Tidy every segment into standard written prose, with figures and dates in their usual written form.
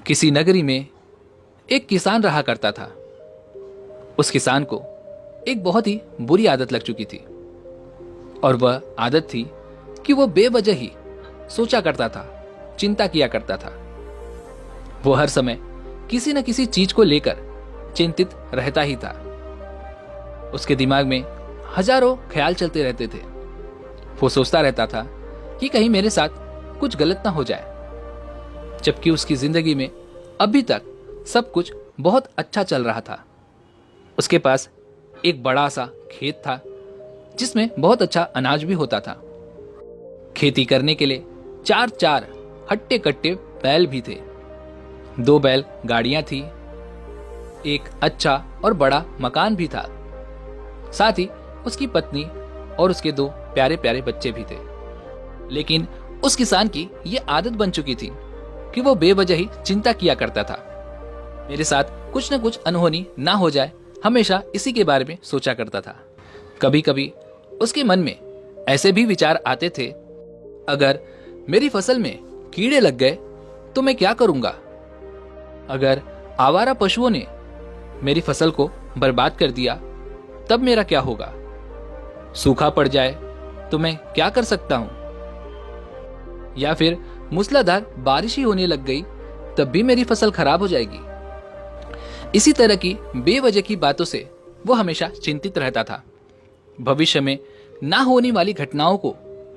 किसी नगरी में एक किसान रहा करता था। उस किसान को एक बहुत ही बुरी आदत लग चुकी थी और वह आदत थी कि वह बेवजह ही सोचा करता था, चिंता किया करता था। वो हर समय किसी न किसी चीज को लेकर चिंतित रहता ही था। उसके दिमाग में हजारों ख्याल चलते रहते थे। वो सोचता रहता था कि कहीं मेरे साथ कुछ गलत ना हो जाए, जबकि उसकी जिंदगी में अभी तक सब कुछ बहुत अच्छा चल रहा था। उसके पास एक बड़ा सा खेत था जिसमें बहुत अच्छा अनाज भी होता था। खेती करने के लिए चार चार हट्टे कट्टे बैल भी थे। 2 बैल गाड़ियां थी। एक अच्छा और बड़ा मकान भी था। साथ ही उसकी पत्नी और उसके 2 प्यारे प्यारे बच्चे भी थे। लेकिन उस किसान की ये आदत बन चुकी थी कि वो बेवजह ही चिंता किया करता था। मेरे साथ कुछ न कुछ अनहोनी ना हो जाए, हमेशा इसी के बारे में सोचा करता था। कभी कभी उसके मन में ऐसे भी विचार आते थे, अगर मेरी फसल में कीड़े लग गए तो मैं क्या करूंगा? अगर आवारा पशुओं ने मेरी फसल को बर्बाद कर दिया तब मेरा क्या होगा? सूखा पड़ जाए तो मैं क्या कर सकता हूं? या फिर मूसलाधार बारिश ही होने लग गई तब भी मेरी फसल खराब हो जाएगी। इसी तरह की बेवजह की बातों से वो हमेशा चिंतित रहता था। भविष्य में ना होने वाली घटनाओं को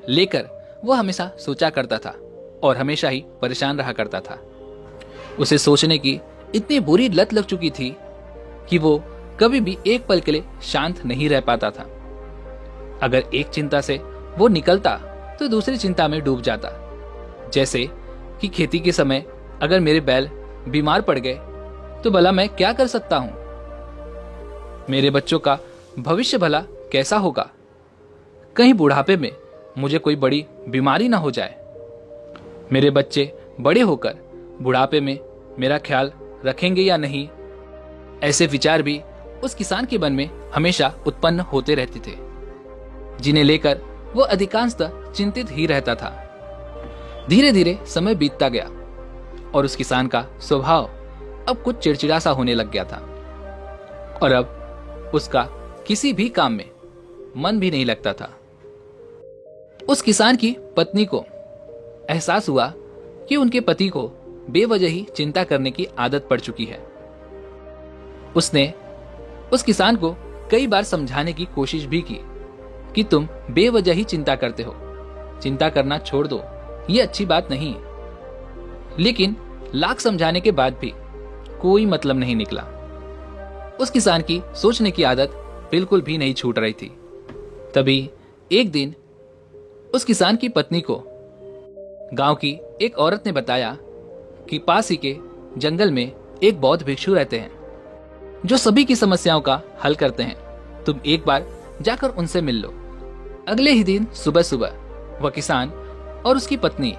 लेकर वो हमेशा सोचा करता था और हमेशा ही परेशान रहा करता था। उसे सोचने की इतनी बुरी लत लग चुकी थी कि वो कभी भी एक पल के लिए शांत नहीं रह पाता था। अगर एक चिंता से वो निकलता तो दूसरी चिंता में डूब जाता। जैसे कि खेती के समय अगर मेरे बैल बीमार पड़ गए तो भला मैं क्या कर सकता हूं? मेरे बच्चों का भविष्य भला कैसा होगा? कहीं बुढ़ापे में मुझे कोई बड़ी बीमारी ना हो जाए। मेरे बच्चे बड़े होकर बुढ़ापे में मेरा ख्याल रखेंगे या नहीं? ऐसे विचार भी उस किसान के मन में हमेशा उत्पन्न होते रहते थे, जिन्हें लेकर वो अधिकांशतः चिंतित ही रहता था। धीरे धीरे समय बीतता गया और उस किसान का स्वभाव अब कुछ चिड़चिड़ा सा होने लग गया था और अब उसका किसी भी काम में मन भी नहीं लगता था। उस किसान की पत्नी को एहसास हुआ कि उनके पति को बेवजह ही चिंता करने की आदत पड़ चुकी है। उसने उस किसान को कई बार समझाने की कोशिश भी की कि तुम बेवजह ही चिंता करते हो, चिंता करना छोड़ दो, ये अच्छी बात नहीं है। लेकिन लाख समझाने के बाद भी कोई मतलब नहीं निकला। उस किसान की सोचने की आदत बिल्कुल भी नहीं छूट रही थी। तभी एक दिन उस किसान की पत्नी को गांव की एक औरत ने बताया कि पास ही के जंगल में एक बौद्ध भिक्षु रहते हैं जो सभी की समस्याओं का हल करते हैं। तुम एक बार जाकर उनसे मिल लो। अगले ही दिन सुबह सुबह वह किसान और उसकी पत्नी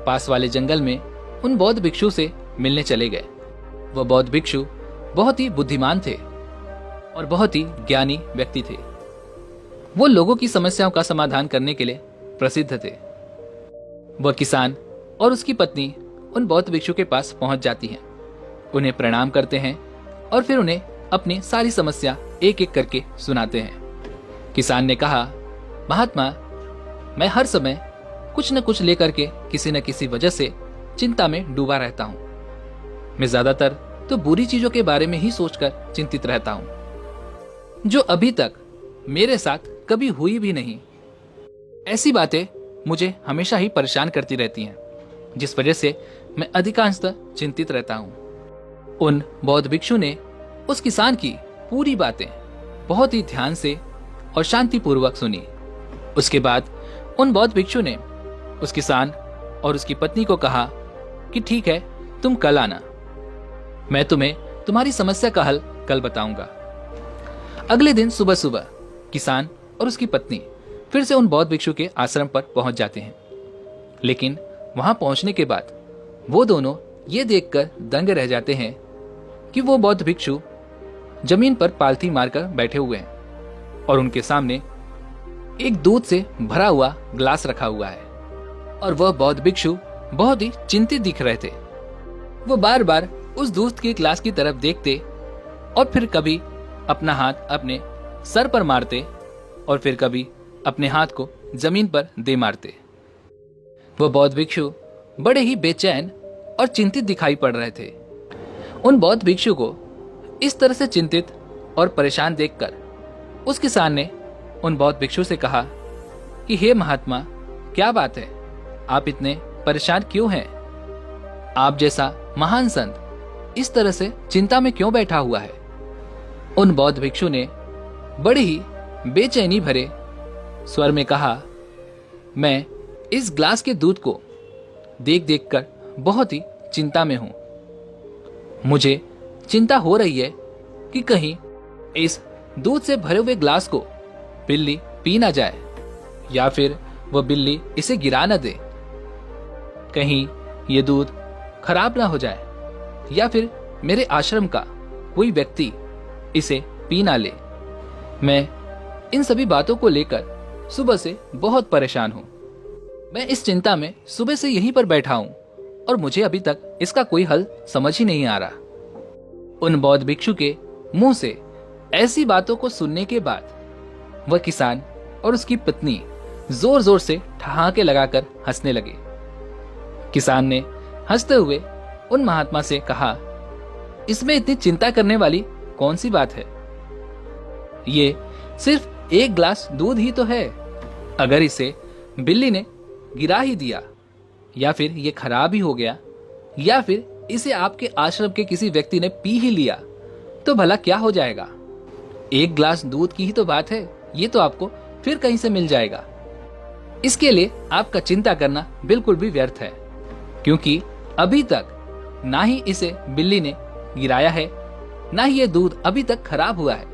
पास वाले जंगल में उन बौद्ध भिक्षु से मिलने चले गए। वह बौद्ध भिक्षु बहुत ही बुद्धिमान थे और बहुत ही ज्ञानी व्यक्ति थे। वो लोगों की समस्याओं का समाधान करने के लिए प्रसिद्ध थे। वह किसान और उसकी पत्नी उन बौद्ध भिक्षु के पास पहुंच जाती हैं, उन्हें प्रणाम करते हैं और फिर उन्हें अपनी सारी समस्या एक एक करके सुनाते हैं। किसान ने कहा, महात्मा, मैं हर समय कुछ न कुछ लेकर के किसी न किसी वजह से चिंता में डूबा रहता हूं। मैं ज्यादातर तो बुरी चीजों के बारे में ही सोचकर चिंतित रहता हूं, जो अभी तक मेरे साथ कभी हुई भी नहीं। ऐसी बातें मुझे हमेशा ही परेशान करती रहती हैं, जिस वजह से मैं अधिकांशतः चिंतित रहता हूं। उन बौद्ध भिक्षु ने उस किसान की पूरी बातें बहुत ही ध्यान से और शांतिपूर्वक सुनी। उसके बाद उन बौद्ध भिक्षु ने उस किसान और उसकी पत्नी को कहा कि ठीक है, तुम कल आना, मैं तुम्हें तुम्हारी समस्या का हल कल बताऊंगा। अगले दिन सुबह सुबह किसान और उसकी पत्नी फिर से उन बौद्ध भिक्षु के आश्रम पर पहुंच जाते हैं। लेकिन वहां पहुंचने के बाद वो दोनों ये देखकर दंग रह जाते हैं कि वो बौद्ध भिक्षु जमीन पर पालथी मारकर बैठे हुए हैं और उनके सामने एक दूध से भरा हुआ ग्लास रखा हुआ है और वह बौद्ध भिक्षु बहुत ही चिंतित दिख रहे थे। वो बार बार उस दोस्त के ग्लास की तरफ देखते और फिर कभी अपना हाथ अपने सर पर मारते और फिर कभी अपने हाथ को जमीन पर दे मारते। वो बौद्ध भिक्षु बड़े ही बेचैन और चिंतित दिखाई पड़ रहे थे। उन बौद्ध भिक्षु को इस तरह से चिंतित और परेशान देखकर उस किसान ने उन बौद्ध भिक्षु से कहा कि हे महात्मा, क्या बात है, आप इतने परेशान क्यों हैं? आप जैसा महान संत इस तरह से चिंता में क्यों बैठा हुआ है? उन बौद्ध भिक्षु ने बड़ी ही बेचैनी भरे स्वर में कहा, मैं इस ग्लास के दूध को देख देख कर बहुत ही चिंता में हूं। मुझे चिंता हो रही है कि कहीं इस दूध से भरे हुए ग्लास को बिल्ली पी ना जाए या फिर वह बिल्ली इसे गिरा न दे। कहीं ये दूध खराब ना हो जाए या फिर मेरे आश्रम का कोई व्यक्ति इसे पी ना ले। मैं इन सभी बातों को लेकर सुबह से बहुत परेशान हूं। मैं इस चिंता में सुबह से यहीं पर बैठा हूं और मुझे अभी तक इसका कोई हल समझ ही नहीं आ रहा। उन बौद्ध भिक्षु के मुंह से ऐसी बातों को सुनने के बाद वह किसान और उसकी पत्नी जोर जोर से ठहाके लगाकर हंसने लगे। किसान ने हंसते हुए उन महात्मा से कहा, इसमें इतनी चिंता करने वाली कौन सी बात है? ये सिर्फ एक ग्लास दूध ही तो है। अगर इसे बिल्ली ने गिरा ही दिया या फिर ये खराब ही हो गया या फिर इसे आपके आश्रम के किसी व्यक्ति ने पी ही लिया तो भला क्या हो जाएगा? एक ग्लास दूध की ही तो बात है, ये तो आपको फिर कहीं से मिल जाएगा। इसके लिए आपका चिंता करना बिल्कुल भी व्यर्थ है, क्योंकि अभी तक ना ही इसे बिल्ली ने गिराया है, ना ही ये दूध अभी तक खराब हुआ है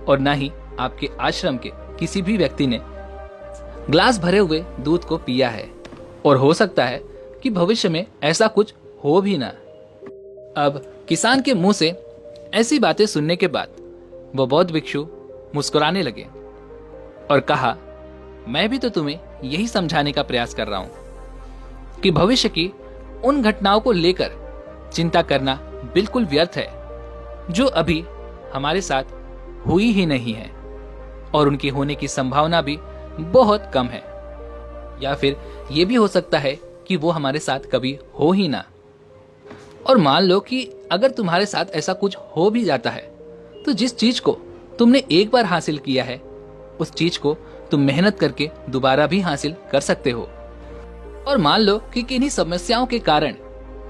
और ना ही आपके आश्रम के किसी भी व्यक्ति ने ग्लास भरे हुए दूध को पिया है और हो सकता है कि भविष्य में ऐसा कुछ हो भी ना। अब किसान के मुंह से ऐसी बातें सुनने के बाद वो बौद्ध भिक्षु मुस्कुराने लगे और कहा, मैं भी तो तुम्हें यही समझाने का प्रयास कर रहा हूं कि भविष्य की उन घटनाओं को लेकर चिंता करना बिल्कुल व्यर्थ है जो अभी हमारे साथ हुई ही नहीं है और उनकी होने की संभावना भी बहुत कम है, या फिर यह भी हो सकता है कि वो हमारे साथ कभी हो ही ना। और मान लो कि अगर तुम्हारे साथ ऐसा कुछ हो भी जाता है तो जिस चीज को तुमने एक बार हासिल किया है उस चीज को तुम मेहनत करके दोबारा भी हासिल कर सकते हो। और मान लो कि किन्हीं समस्याओं के कारण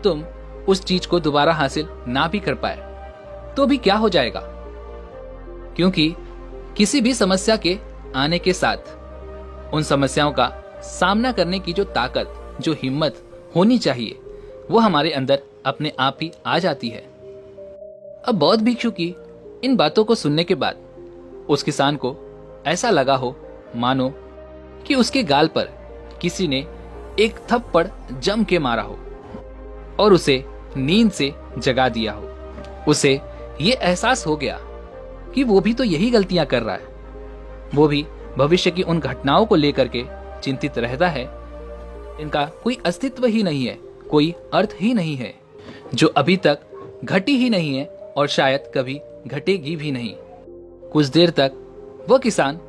तुम उस चीज को दोबारा हासिल ना भी कर पाए तो भी क्या हो जाएगा, क्योंकि किसी भी समस्या के आने के साथ उन समस्याओं का सामना करने की जो ताकत, जो हिम्मत होनी चाहिए वो हमारे अंदर अपने आप ही आ जाती है। अब बौद्ध भिक्षु की इन बातों को सुनने के बाद उस किसान को ऐसा लगा हो मानो कि उसके गाल पर किसी ने एक थप्पड़ जम के मारा हो और उसे नींद से जगा दिया हो। उसे ये एहसास हो गया कि वो भी तो यही गलतियां कर रहा है, वो भी भविष्य की उन घटनाओं को लेकर के चिंतित रहता है। इनका कोई अस्तित्व ही नहीं है, कोई अर्थ ही नहीं है, जो अभी तक घटी ही नहीं है और शायद कभी घटेगी भी नहीं। कुछ देर तक वह किसान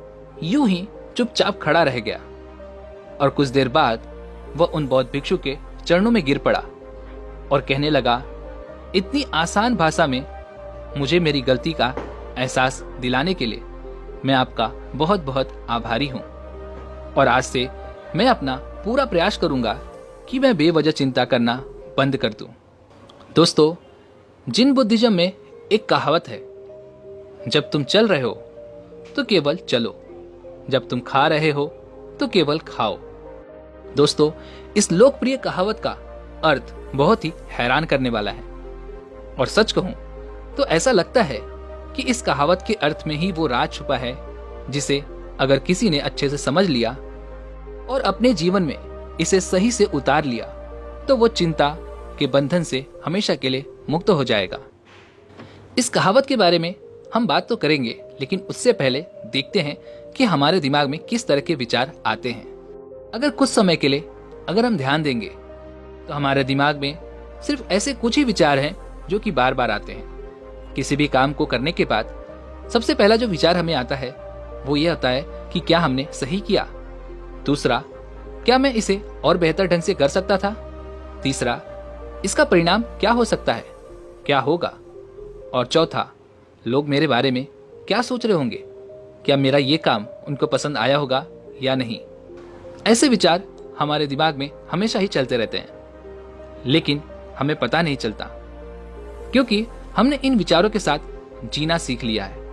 यूं ही चुपचाप खड़ा रह गया और कुछ देर बाद वह उन बौद्ध भिक्षु के चरणों में गिर पड़ा और कहने लगा, इतनी आसान भाषा में मुझे मेरी गलती का एहसास दिलाने के लिए मैं आपका बहुत बहुत आभारी हूं और आज से मैं अपना पूरा प्रयास करूंगा कि मैं बेवजह चिंता करना बंद कर दूं। दोस्तों, जिन बुद्धिज्म में एक कहावत है, जब तुम चल रहे हो तो केवल चलो, जब तुम खा रहे हो तो केवल खाओ। दोस्तों, इस लोकप्रिय कहावत का अर्थ बहुत ही हैरान करने वाला है और सच कहूं तो ऐसा लगता है कि इस कहावत के अर्थ में ही वो राज छुपा है जिसे अगर किसी ने अच्छे से समझ लिया और अपने जीवन में इसे सही से उतार लिया तो वो चिंता के बंधन से हमेशा के लिए मुक्त हो जाएगा। इस कहावत के बारे में हम बात तो करेंगे, लेकिन उससे पहले देखते हैं कि हमारे दिमाग में किस तरह के विचार आते हैं। अगर कुछ समय के लिए अगर हम ध्यान देंगे तो हमारे दिमाग में सिर्फ ऐसे कुछ ही विचार हैं जो कि बार बार आते हैं। किसी भी काम को करने के बाद सबसे पहला जो विचार हमें आता है वो ये होता है कि क्या हमने सही किया। दूसरा, क्या मैं इसे और बेहतर ढंग से कर सकता था। तीसरा, इसका परिणाम क्या हो सकता है, क्या होगा। और चौथा, लोग मेरे बारे में क्या सोच रहे होंगे, क्या मेरा ये काम उनको पसंद आया होगा या नहीं। ऐसे विचार हमारे दिमाग में हमेशा ही चलते रहते हैं, लेकिन हमें पता नहीं चलता, क्योंकि हमने इन विचारों के साथ जीना सीख लिया है।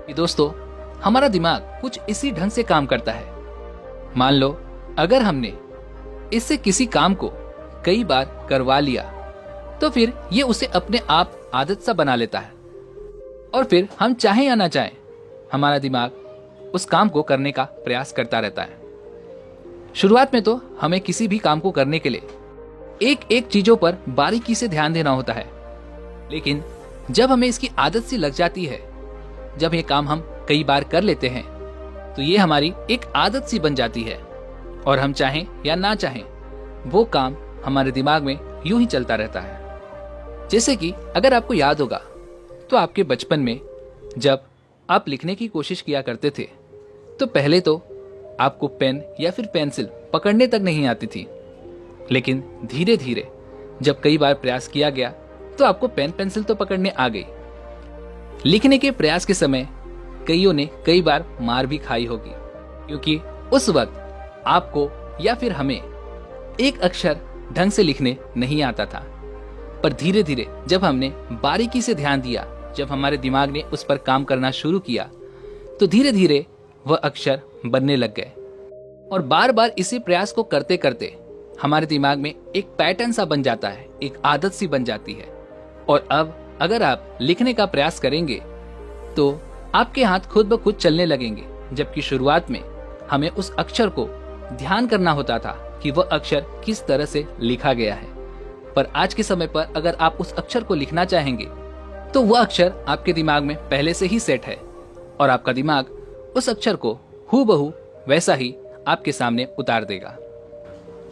कि दोस्तों, हमारा दिमाग कुछ इसी ढंग से काम करता है। मान लो अगर हमने इससे किसी काम को कई बार करवा लिया तो फिर ये उसे अपने आप आदत सा बना लेता है, और फिर हम चाहें या ना चाहें हमारा दिमाग उस काम को करने का प्रयास करता रहता है। शुरुआत में तो हमें किसी भी काम को करने के लिए एक एक चीजों पर बारीकी से ध्यान देना होता है, लेकिन जब हमें इसकी आदत सी लग जाती है, जब ये काम हम कई बार कर लेते हैं, तो ये हमारी एक आदत सी बन जाती है, और हम चाहें या ना चाहें वो काम हमारे दिमाग में यूं ही चलता रहता है। जैसे कि अगर आपको याद होगा तो आपके बचपन में जब आप लिखने की कोशिश किया करते थे तो पहले तो आपको पेन या फिर पेंसिल पकड़ने तक नहीं आती थी, लेकिन धीरे धीरे जब कई बार प्रयास किया गया तो आपको पेन पेंसिल तो पकड़ने आ गई। लिखने के प्रयास के समय कईयों ने कई बार मार भी खाई होगी, क्योंकि उस वक्त आपको या फिर हमें एक अक्षर ढंग से लिखने नहीं आता था। पर धीरे धीरे जब हमने बारीकी से ध्यान दिया, जब हमारे दिमाग ने उस पर काम करना शुरू किया, तो धीरे धीरे वह अक्षर बनने लग गए। और बार बार इसी प्रयास को करते करते हमारे दिमाग में एक पैटर्न सा बन जाता है, एक आदत सी बन जाती है। और अब अगर आप लिखने का प्रयास करेंगे तो आपके हाथ खुद ब खुद चलने लगेंगे, जबकि शुरुआत में हमें उस अक्षर को ध्यान करना होता था कि वह अक्षर किस तरह से लिखा गया है। पर आज के समय पर अगर आप उस अक्षर को लिखना चाहेंगे तो वह अक्षर आपके दिमाग में पहले से ही सेट है, और आपका दिमाग उस अक्षर को हूबहू वैसा ही आपके सामने उतार देगा।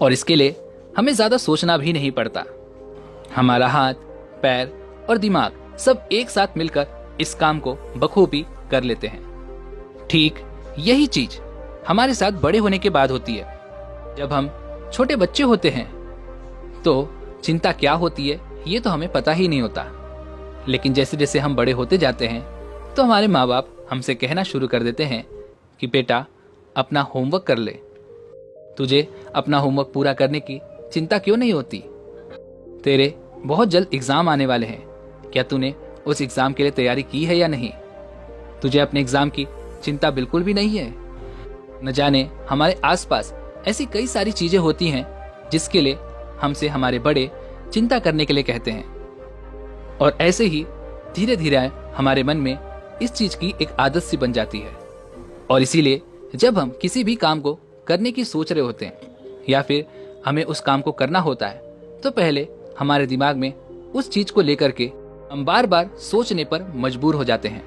और इसके लिए हमें ज्यादा सोचना भी नहीं पड़ता। हमारा हाथ, पैर और दिमाग सब एक साथ मिलकर इस काम को बखूबी कर लेते हैं। ठीक यही चीज हमारे साथ बड़े होने के बाद होती है। जब हम छोटे बच्चे होते हैं तो चिंता क्या होती है ये तो हमें पता ही नहीं होता, लेकिन जैसे जैसे हम बड़े होते जाते हैं तो हमारे माँ बाप हमसे कहना शुरू कर देते हैं कि बेटा अपना होमवर्क कर ले, तुझे अपना होमवर्क पूरा करने की चिंता क्यों नहीं होती, तेरे बहुत जल्द एग्जाम आने वाले हैं, क्या तूने उस एग्जाम के लिए तैयारी की है या नहीं, तुझे अपने एग्जाम की चिंता बिल्कुल भी नहीं है। न जाने हमारे आसपास ऐसी कई सारी चीजें होती हैं जिसके लिए हमसे हमारे बड़े चिंता करने के लिए कहते हैं, और ऐसे ही धीरे धीरे हमारे मन में इस चीज की एक आदत सी बन जाती है। और इसीलिए जब हम किसी भी काम को करने की सोच रहे होते हैं या फिर हमें उस काम को करना होता है, तो पहले हमारे दिमाग में उस चीज को लेकर के हम बार बार सोचने पर मजबूर हो जाते हैं,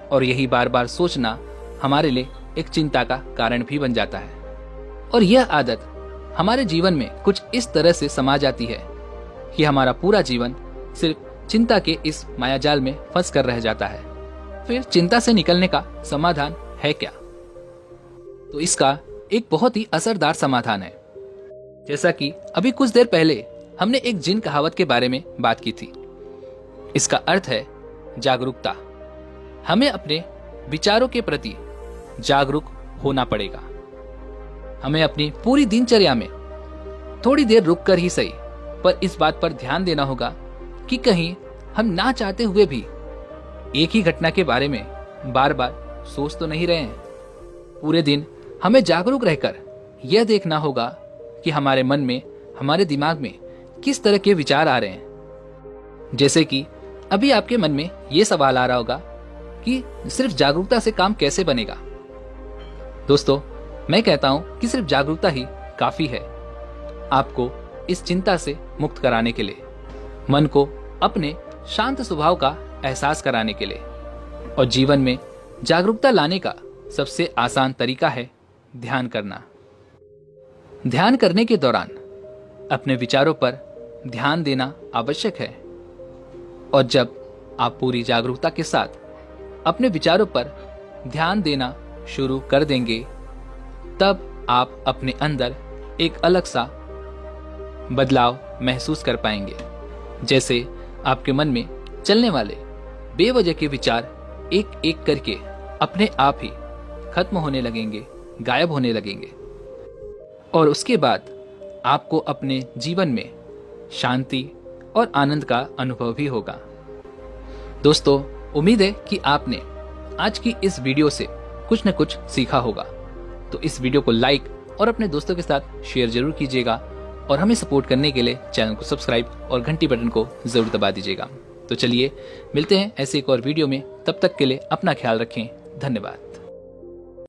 और यही बार बार सोचना हमारे लिए एक चिंता का कारण भी बन जाता है। और यह आदत हमारे जीवन में कुछ इस तरह से समा जाती है कि हमारा पूरा जीवन सिर्फ चिंता के इस मायाजाल में फंस कर रह जाता है। फिर चिंता से निकलने का समाधान है क्या? तो इसका एक बहुत ही असरदार समाधान है। जैसा कि अभी कुछ देर पहले हमने एक जिन कहावत के बारे में बात की थी। इसका अर्थ है जागरूकता। हमें अपने विचारों के प्रति जागरूक होना पड़ेगा। हमें अपनी पूरी दिनचर्या में थोड़ी देर रुककर ही सही, पर इस बात पर ध्यान देना होगा कि कहीं हम ना चाहते हुए भी एक ही घटना के बारे में बार बार सोच तो नहीं रहे हैं। पूरे दिन हमें जागरूक रहकर यह देखना होगा कि हमारे मन में, हमारे दिमाग में किस तरह के विचार आ रहे हैं। जैसे कि अभी आपके मन में यह सवाल आ रहा होगा कि सिर्फ जागरूकता से काम कैसे बनेगा। दोस्तों, मैं कहता हूं कि सिर्फ जागरूकता ही काफी है आपको इस चिंता से मुक्त कराने के लिए, मन को अपने शांत स्वभाव का एहसास कराने के लिए। और जीवन में जागरूकता लाने का सबसे आसान तरीका है ध्यान करना। ध्यान करने के दौरान अपने विचारों पर ध्यान देना आवश्यक है। और जब आप पूरी जागरूकता के साथ अपने विचारों पर ध्यान देना शुरू कर देंगे, तब आप अपने अंदर एक अलग सा बदलाव महसूस कर पाएंगे। जैसे आपके मन में चलने वाले बेवजह के विचार एक एक करके अपने आप ही खत्म होने लगेंगे, गायब होने लगेंगे। और उसके बाद आपको अपने जीवन में शांति और आनंद का अनुभव भी होगा। दोस्तों, उम्मीद है कि आपने आज की इस वीडियो से कुछ न कुछ सीखा होगा। तो इस वीडियो को लाइक और अपने दोस्तों के साथ शेयर जरूर कीजिएगा और हमें सपोर्ट करने के लिए चैनल को सब्सक्राइब और घंटी बटन को जरूर दबा दीजिएगा। तो चलिए मिलते हैं ऐसे एक और वीडियो में। तब तक के लिए अपना ख्याल रखें। धन्यवाद।